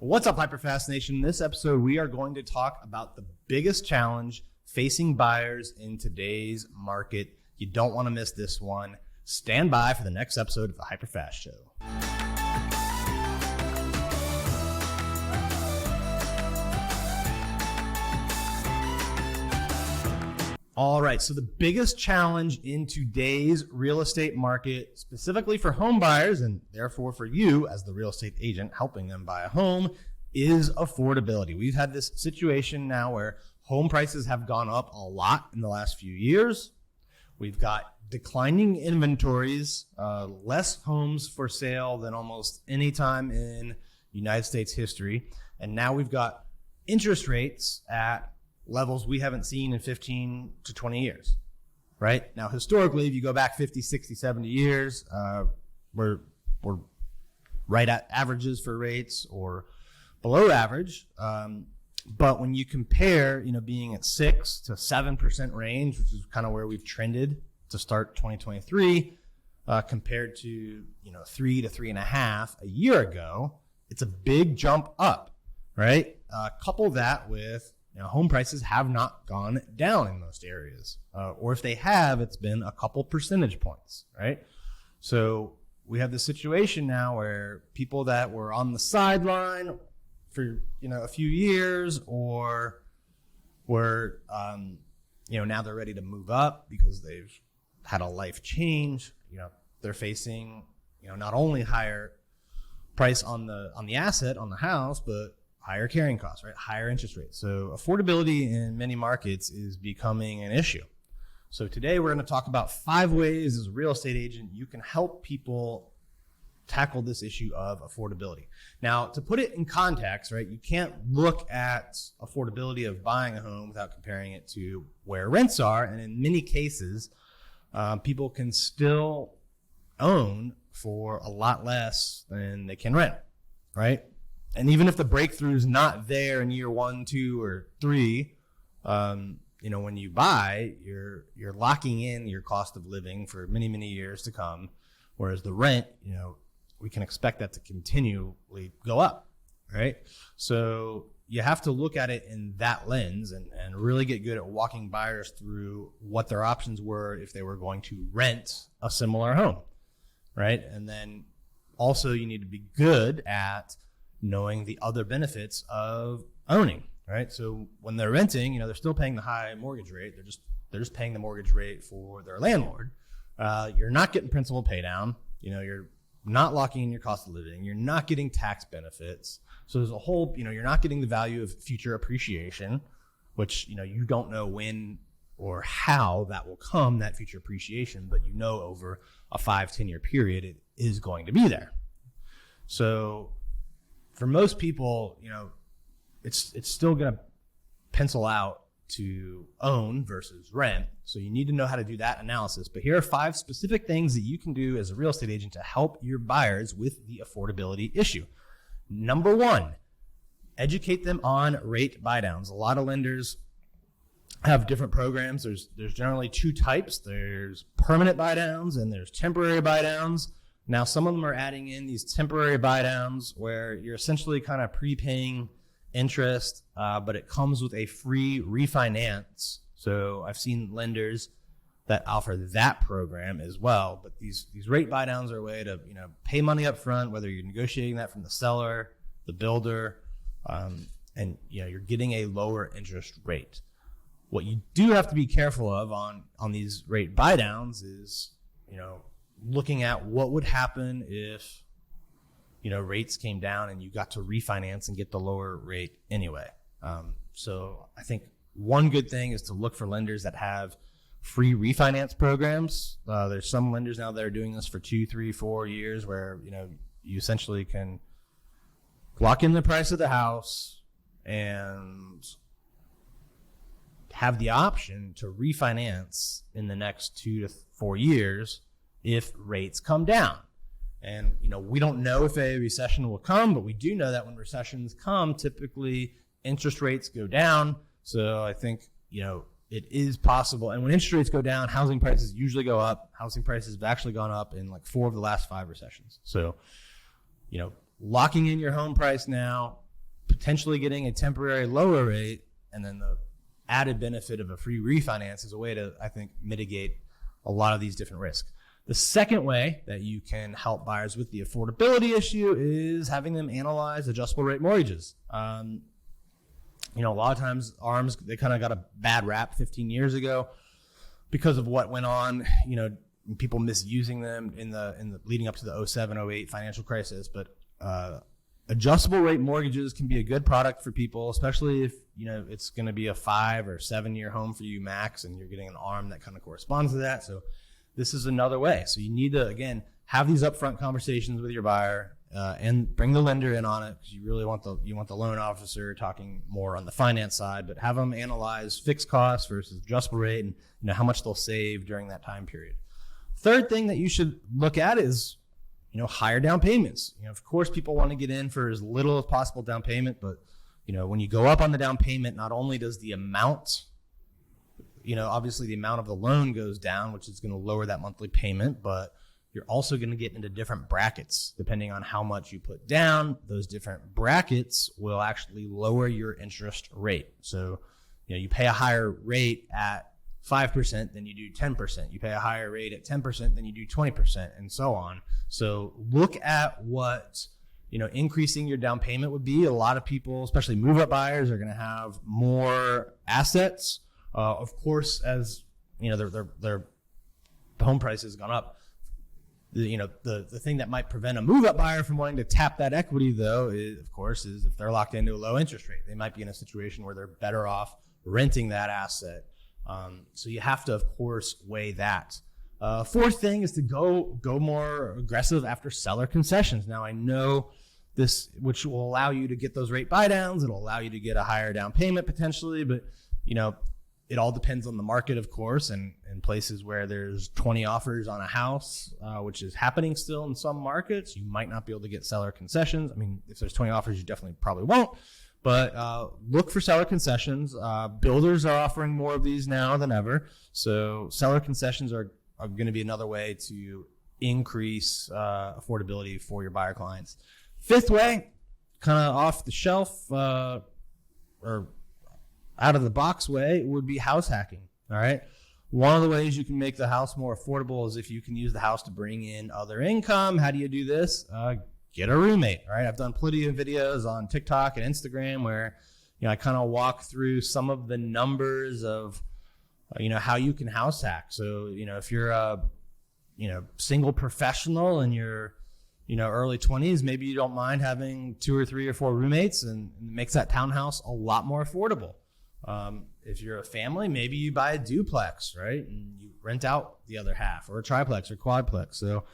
What's up, HyperFast Nation? In this episode, we are going to talk about the biggest challenge facing buyers in today's market. You don't want to miss this one. Stand by for the next episode of the HyperFast Show. All right, so the biggest challenge in today's real estate market, specifically for home buyers and therefore for you as the real estate agent helping them buy a home, is affordability. We've had this situation now where home prices have gone up a lot in the last few years. We've got declining inventories, less homes for sale than almost any time in United States history. And now we've got interest rates at levels we haven't seen in 15 to 20 years, right? Now, historically, if you go back 50, 60, 70 years, we're right at averages for rates or below average. But when you compare, being at 6 to 7% range, which is kind of where we've trended to start 2023, compared to, 3 to 3.5 a year ago, it's a big jump up, right? Couple that with home prices have not gone down in most areas, or if they have, it's been a couple percentage points, right? So we have this situation now where people that were on the sideline for a few years, or were now they're ready to move up because they've had a life change. They're facing not only higher price on the asset, on the house, but higher carrying costs, right? Higher interest rates. So affordability in many markets is becoming an issue. So today we're going to talk about 5 ways as a real estate agent you can help people tackle this issue of affordability. Now, to put it in context, right, you can't look at affordability of buying a home without comparing it to where rents are. And in many cases, people can still own for a lot less than they can rent, right? And even if the breakthrough is not there in year 1, 2, or 3, when you buy, you're locking in your cost of living for many, many years to come. Whereas the rent, we can expect that to continually go up, right? So you have to look at it in that lens and really get good at walking buyers through what their options were if they were going to rent a similar home, right? And then also you need to be good at knowing the other benefits of owning, right? So when they're renting, they're still paying the high mortgage rate. They're just paying the mortgage rate for their landlord. You're not getting principal pay down. You're not locking in your cost of living. You're not getting tax benefits. So there's a whole, you're not getting the value of future appreciation, which, you don't know when or how that will come, that future appreciation, but over a 5-10 year period, it is going to be there. So for most people, it's still going to pencil out to own versus rent. So you need to know how to do that analysis. But here are 5 specific things that you can do as a real estate agent to help your buyers with the affordability issue. Number 1, educate them on rate buydowns. A lot of lenders have different programs. There's generally 2 types. There's permanent buydowns and there's temporary buydowns. Now, some of them are adding in these temporary buydowns where you're essentially kind of prepaying interest, but it comes with a free refinance. So I've seen lenders that offer that program as well. But these rate buydowns are a way to pay money up front, whether you're negotiating that from the seller, the builder, and you're getting a lower interest rate. What you do have to be careful of on these rate buydowns is looking at what would happen if rates came down and you got to refinance and get the lower rate anyway. So I think one good thing is to look for lenders that have free refinance programs. There's some lenders now that are doing this for 2, 3, 4 years where you essentially can lock in the price of the house and have the option to refinance in the next 2 to 4 years if rates come down. And, we don't know if a recession will come, but we do know that when recessions come, typically interest rates go down. So I think, it is possible. And when interest rates go down, housing prices usually go up. Housing prices have actually gone up in like 4 of the last 5 recessions. So, locking in your home price now potentially getting a temporary lower rate and then the added benefit of a free refinance is a way to, I think, mitigate a lot of these different risks. The second way that you can help buyers with the affordability issue is having them analyze adjustable rate mortgages. A lot of times ARMs, they kind of got a bad rap 15 years ago because of what went on, people misusing them in the leading up to the 07, 08 financial crisis. But adjustable rate mortgages can be a good product for people, especially if, it's going to be a 5 or 7 year home for you max, and you're getting an ARM that kind of corresponds to that. So this is another way. So you need to, again, have these upfront conversations with your buyer and bring the lender in on it, because you really want the loan officer talking more on the finance side, but have them analyze fixed costs versus adjustable rate and how much they'll save during that time period. Third thing that you should look at is higher down payments. Of course, people want to get in for as little as possible down payment, but when you go up on the down payment, not only does the amount, obviously the amount of the loan goes down, which is going to lower that monthly payment, but you're also going to get into different brackets depending on how much you put down. Those different brackets will actually lower your interest rate. So, you pay a higher rate at 5% than you do 10%. You pay a higher rate at 10% than you do 20%, and so on. So look at what, increasing your down payment would be. A lot of people, especially move-up buyers, are going to have more assets. Of course, as their home price has gone up. The thing that might prevent a move-up buyer from wanting to tap that equity, though, is if they're locked into a low interest rate. They might be in a situation where they're better off renting that asset. So you have to, of course, weigh that. Fourth thing is to go more aggressive after seller concessions. Now, I know this, which will allow you to get those rate buydowns. It'll allow you to get a higher down payment potentially, but it all depends on the market, of course, and in places where there's 20 offers on a house, which is happening still in some markets, you might not be able to get seller concessions. I mean, if there's 20 offers, you definitely probably won't. But look for seller concessions. Builders are offering more of these now than ever. So seller concessions are going to be another way to increase affordability for your buyer clients. Fifth way, kind of off the shelf or out of the box way, would be house hacking. All right. One of the ways you can make the house more affordable is if you can use the house to bring in other income. How do you do this? Get a roommate. All right. I've done plenty of videos on TikTok and Instagram where, I kind of walk through some of the numbers of, how you can house hack. So, if you're a, single professional in your, early 20s, maybe you don't mind having 2 or 3 or 4 roommates, and it makes that townhouse a lot more affordable. If you're a family, maybe you buy a duplex, right? And you rent out the other half, or a triplex or quadplex. So,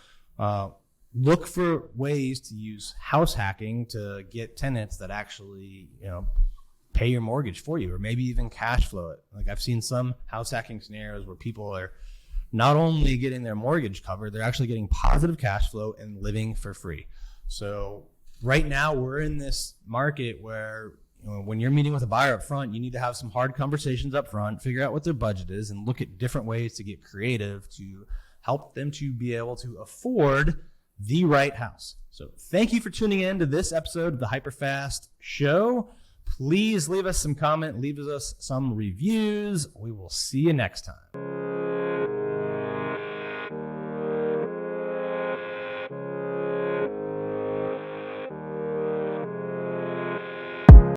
look for ways to use house hacking to get tenants that actually, pay your mortgage for you, or maybe even cash flow it. Like I've seen some house hacking scenarios where people are not only getting their mortgage covered, they're actually getting positive cash flow and living for free. So right now we're in this market where, when you're meeting with a buyer up front, you need to have some hard conversations up front, figure out what their budget is, and look at different ways to get creative to help them to be able to afford the right house. So thank you for tuning in to this episode of the HyperFast show. Please leave us some comment, leave us some reviews. We will see you next time.